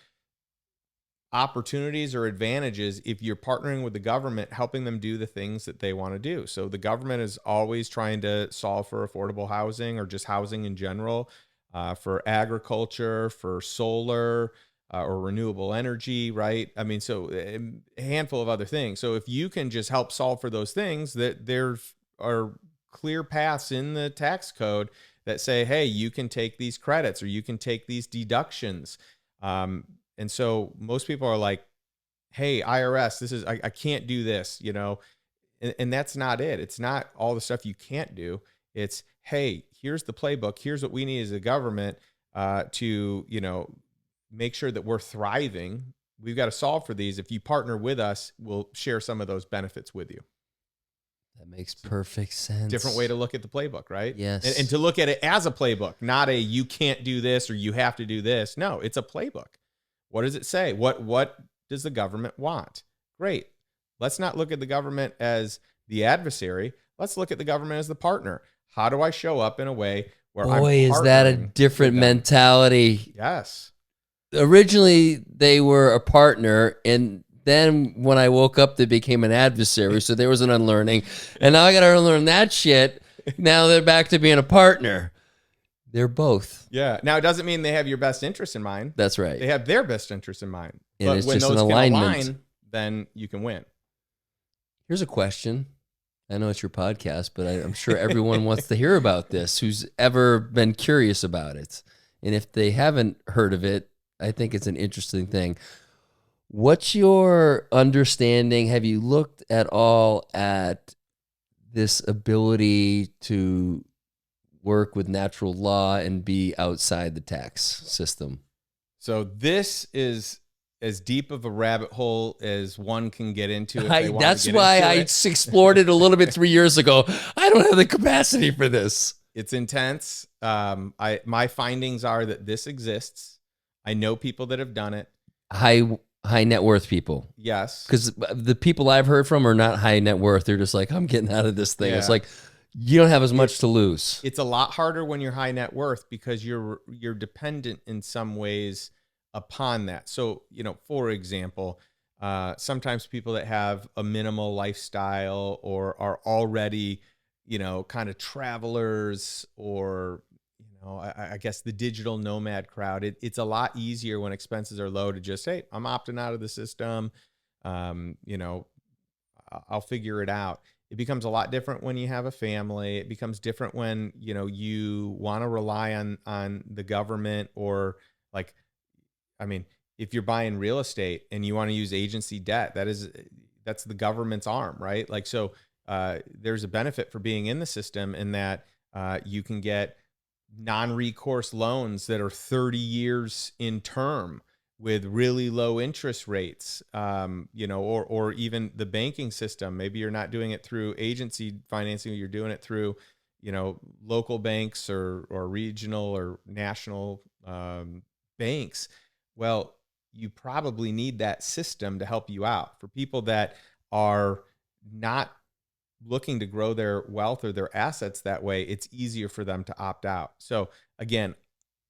opportunities or advantages if you're partnering with the government, helping them do the things that they want to do. So the government is always trying to solve for affordable housing or just housing in general, for agriculture, for solar or renewable energy, right? I mean, so a handful of other things. So if you can just help solve for those things, that there are clear paths in the tax code that say, hey, you can take these credits or you can take these deductions. And so most people are like, hey, IRS, I can't do this, and that's not it. It's not all the stuff you can't do. It's, hey, here's the playbook. Here's what we need as a government to, make sure that we're thriving. We've got to solve for these. If you partner with us, we'll share some of those benefits with you. That makes perfect sense. Different way to look at the playbook, right? Yes. And to look at it as a playbook, not a you can't do this or you have to do this. No, it's a playbook. What does it say? What does the government want? Great. Let's not look at the government as the adversary. Let's look at the government as the partner. How do I show up in a way where Boy, is that a different mentality? Yes. Originally, they were a partner, and then when I woke up, they became an adversary. So there was an unlearning. And now I got to unlearn that shit. Now they're back to being a partner. They're both. Yeah. Now, it doesn't mean they have your best interest in mind. That's right. They have their best interest in mind. And but it's when just those an can alignment. align, then you can win. Here's a question. I know it's your podcast, but I'm sure everyone wants to hear about this who's ever been curious about it. And if they haven't heard of it, I think it's an interesting thing. What's your understanding? Have you looked at all at this ability to work with natural law and be outside the tax system? So this is as deep of a rabbit hole as one can get into if they want That's to get why into I it. explored it a little bit 3 years ago. I don't have the capacity for this. It's intense. My findings are that this exists. I know people that have done it. High net worth people. Yes. Because the people I've heard from are not high net worth. They're just like, I'm getting out of this thing. Yeah. It's like, you don't have as much to lose. It's a lot harder when you're high net worth because you're dependent in some ways upon that. So, for example, sometimes people that have a minimal lifestyle or are already, kind of travelers or, I guess the digital nomad crowd, it's a lot easier when expenses are low to just, hey, I'm opting out of the system. I'll figure it out. It becomes a lot different when you have a family. It becomes different when, you want to rely on the government or if you're buying real estate and you want to use agency debt, that's the government's arm, right? There's a benefit for being in the system in that you can get non-recourse loans that are 30 years in term with really low interest rates, or even the banking system. Maybe you're not doing it through agency financing, you're doing it through, local banks or regional or national banks. Well, you probably need that system to help you out. For people that are not looking to grow their wealth or their assets that way, it's easier for them to opt out. So again,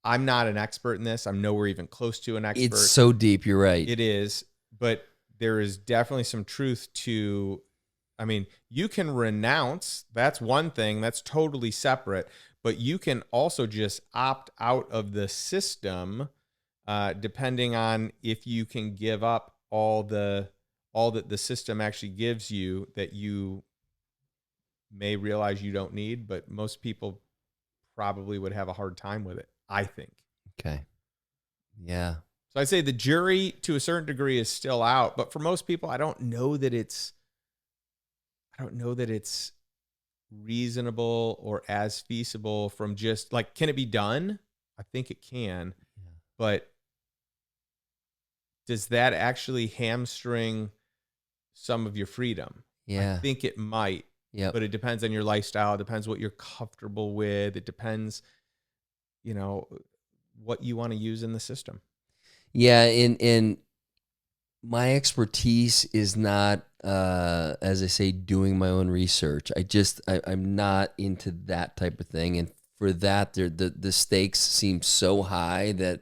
I'm not an expert in this. I'm nowhere even close to an expert. It's so deep. You're right. It is, but there is definitely some truth to, you can renounce. That's one thing. That's totally separate, but you can also just opt out of the system, depending on if you can give up all that the system actually gives you that you may realize you don't need, but most people probably would have a hard time with it, I think. Okay. Yeah. So I'd say the jury to a certain degree is still out, but for most people, I don't know that it's reasonable or as feasible from just can it be done? I think it can, but does that actually hamstring some of your freedom? Yeah. I think it might. Yeah. But it depends on your lifestyle. It depends what you're comfortable with. It depends, what you want to use in the system. Yeah. In my expertise is not, as I say, doing my own research. I'm not into that type of thing. And for that, the stakes seem so high that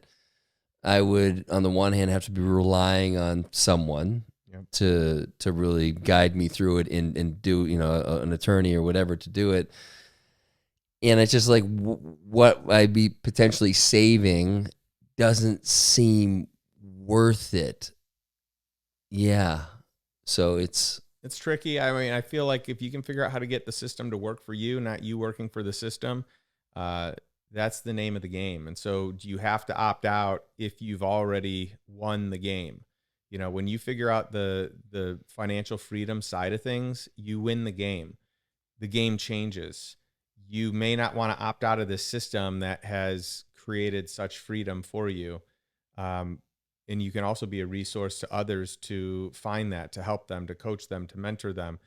I would, on the one hand, have to be relying on someone to really guide me through it and do, an attorney or whatever to do it. And it's just like what I'd be potentially saving doesn't seem worth it. Yeah. So it's tricky. I feel like if you can figure out how to get the system to work for you, not you working for the system, that's the name of the game. And so you have to opt out if you've already won the game. When you figure out the financial freedom side of things, you win the game. The game changes. You may not want to opt out of this system that has created such freedom for you. And you can also be a resource to others to find that, to help them, to coach them, to mentor them.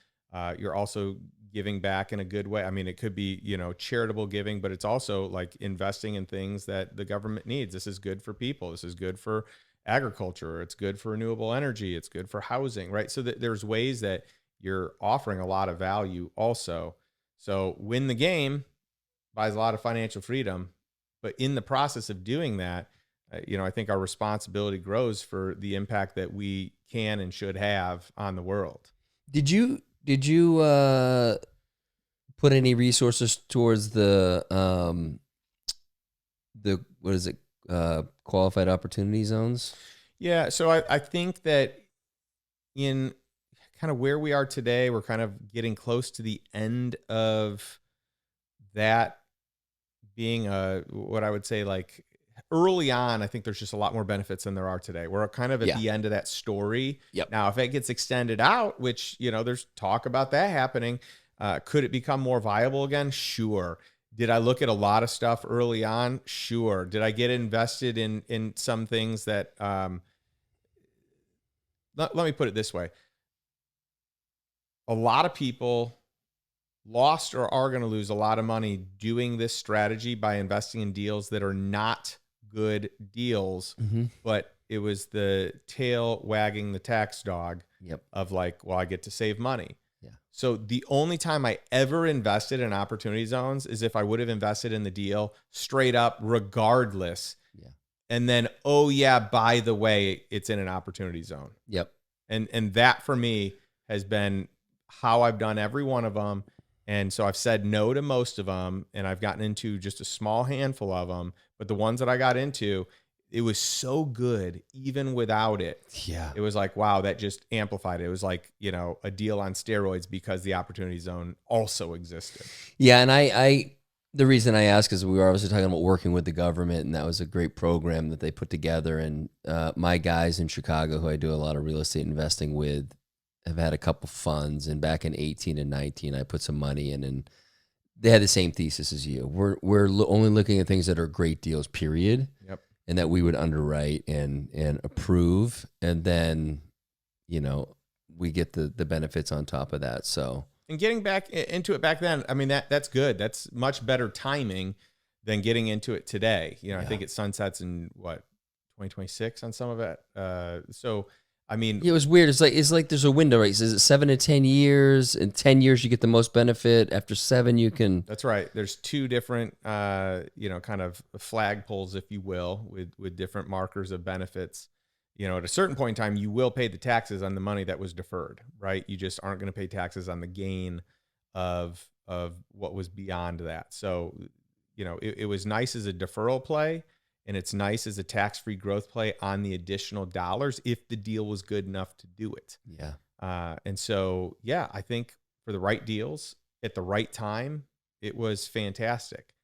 You're also giving back in a good way. It could be, charitable giving, but it's also like investing in things that the government needs. This is good for people. This is good for agriculture. It's good for renewable energy. It's good for housing, right? So there's ways that you're offering a lot of value also. So win the game buys a lot of financial freedom, but in the process of doing that, I think our responsibility grows for the impact that we can and should have on the world. Did you put any resources towards the what is it, qualified opportunity zones? Yeah, so I think that in kind of where we are today, we're kind of getting close to the end of that being what I would say early on, I think there's just a lot more benefits than there are today. We're kind of at the end of that story. Yep. Now, if it gets extended out, which, there's talk about that happening, could it become more viable again? Sure. Did I look at a lot of stuff early on? Sure. Did I get invested in some things that, let me put it this way. A lot of people lost or are going to lose a lot of money doing this strategy by investing in deals that are not good deals, but it was the tail wagging the tax dog of like, well, I get to save money. Yeah. So the only time I ever invested in opportunity zones is if I would have invested in the deal straight up regardless. Yeah. And then, oh yeah, by the way, it's in an opportunity zone. Yep. And that for me has been how I've done every one of them. And so I've said no to most of them, and I've gotten into just a small handful of them. But the ones that I got into, it was so good even without it. Yeah. It was like, wow, that just amplified it. It was like, a deal on steroids because the opportunity zone also existed. Yeah. And I the reason I ask is we were obviously talking about working with the government, and that was a great program that they put together. And my guys in Chicago, who I do a lot of real estate investing with, have had a couple funds, and back in 18 and 19, I put some money in, and they had the same thesis as you. We're only looking at things that are great deals, period. Yep. And that we would underwrite and approve, and then, we get the benefits on top of that. So, and getting back into it back then, I mean, that's good. That's much better timing than getting into it today. I think it sunsets in 2026 on some of it. So, I mean, it was weird. It's like there's a window, right? Is it 7 to 10 years? In 10 years, you get the most benefit. After 7, you can. That's right. There's 2 different, kind of flagpoles, if you will, with different markers of benefits. At a certain point in time, you will pay the taxes on the money that was deferred, right? You just aren't going to pay taxes on the gain of what was beyond that. So, it was nice as a deferral play. And it's nice as a tax-free growth play on the additional dollars if the deal was good enough to do it. Yeah. And so, I think for the right deals at the right time, it was fantastic.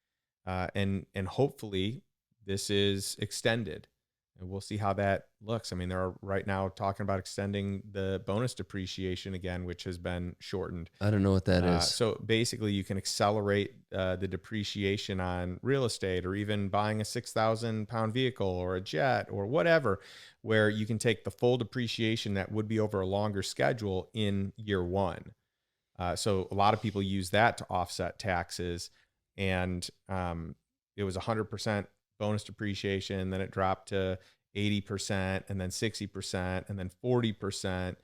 And hopefully this is extended. And we'll see how that looks. I mean, they're right now talking about extending the bonus depreciation again, which has been shortened. I don't know what that is. So basically, you can accelerate the depreciation on real estate, or even buying a 6,000 pound vehicle or a jet or whatever, where you can take the full depreciation that would be over a longer schedule in year 1. So a lot of people use that to offset taxes. And it was 100% bonus depreciation, then it dropped to 80%, and then 60%, and then 40%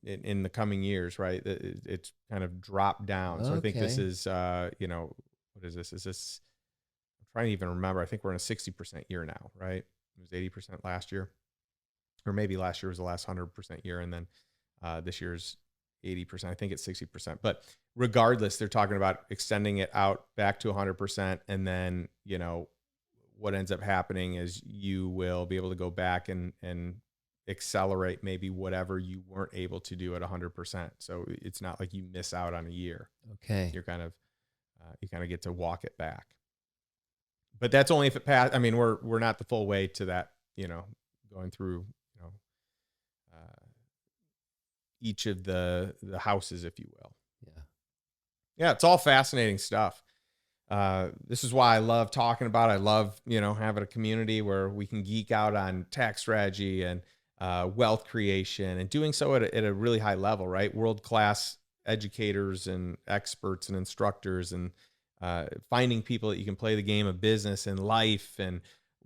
in the coming years, right? It's kind of dropped down. So I think this is, what is this? Is this, I'm trying to even remember. I think we're in a 60% year now, right? It was 80% last year, or maybe last year was the last 100% year, and then this year's 80%. I think it's 60%. But regardless, they're talking about extending it out back to 100%, and then, what ends up happening is you will be able to go back and accelerate maybe whatever you weren't able to do at 100%. So it's not like you miss out on a year. Okay. You're kind of, you kind of get to walk it back. But that's only if it passed. I mean, we're not the full way to that, going through, each of the houses, if you will. Yeah. Yeah. It's all fascinating stuff. This is why I love talking about it. I love, having a community where we can geek out on tax strategy and wealth creation, and doing so at a really high level, right? World-class educators and experts and instructors, and finding people that you can play the game of business and life and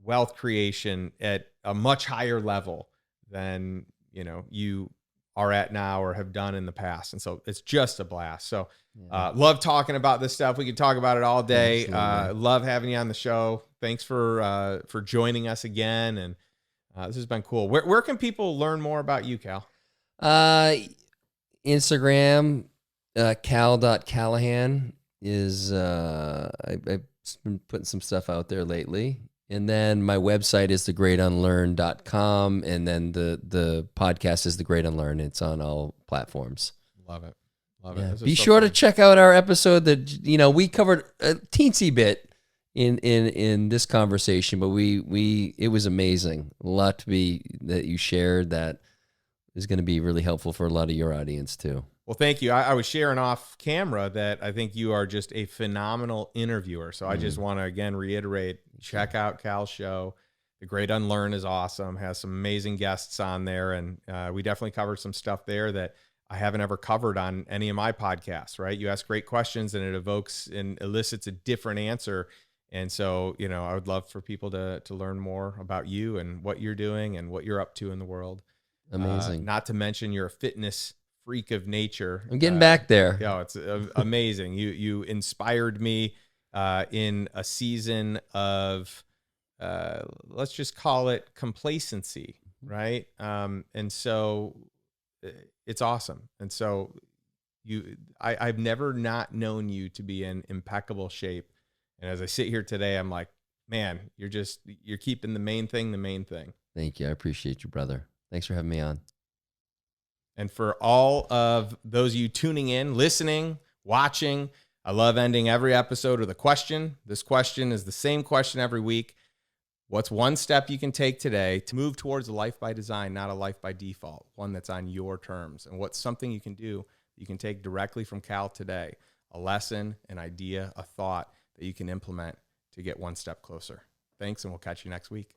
wealth creation at a much higher level than, you are at now or have done in the past. And so it's just a blast. So love talking about this stuff. We could talk about it all day. Love having you on the show. Thanks for joining us again. And this has been cool. Where can people learn more about you, Cal? Instagram, cal.callahan is, I've been putting some stuff out there lately. And then my website is thegreatunlearn.com. And then the podcast is The Great Unlearn. It's on all platforms. Love it. Love it. Be sure to check out our episode that, we covered a teensy bit in this conversation, but it was amazing. A lot that you shared that is going to be really helpful for a lot of your audience too. Well, thank you. I was sharing off camera that I think you are just a phenomenal interviewer. So I just want to, again, reiterate, check out Cal's show. The Great Unlearn is awesome, has some amazing guests on there. And we definitely covered some stuff there that I haven't ever covered on any of my podcasts, right? You ask great questions and it evokes and elicits a different answer. And so, I would love for people to learn more about you and what you're doing and what you're up to in the world. Amazing. Not to mention you're a fitness freak of nature. I'm getting back there. It's amazing. You inspired me in a season of, let's just call it complacency, right? And so it's awesome. And so I've never not known you to be in impeccable shape. And as I sit here today, I'm like, man, you're keeping the main thing the main thing. Thank you. I appreciate you, brother. Thanks for having me on. And for all of those of you tuning in, listening, watching, I love ending every episode with a question. This question is the same question every week. What's one step you can take today to move towards a life by design, not a life by default, one that's on your terms? And what's something you can do you can take directly from Cal today? A lesson, an idea, a thought that you can implement to get one step closer. Thanks, and we'll catch you next week.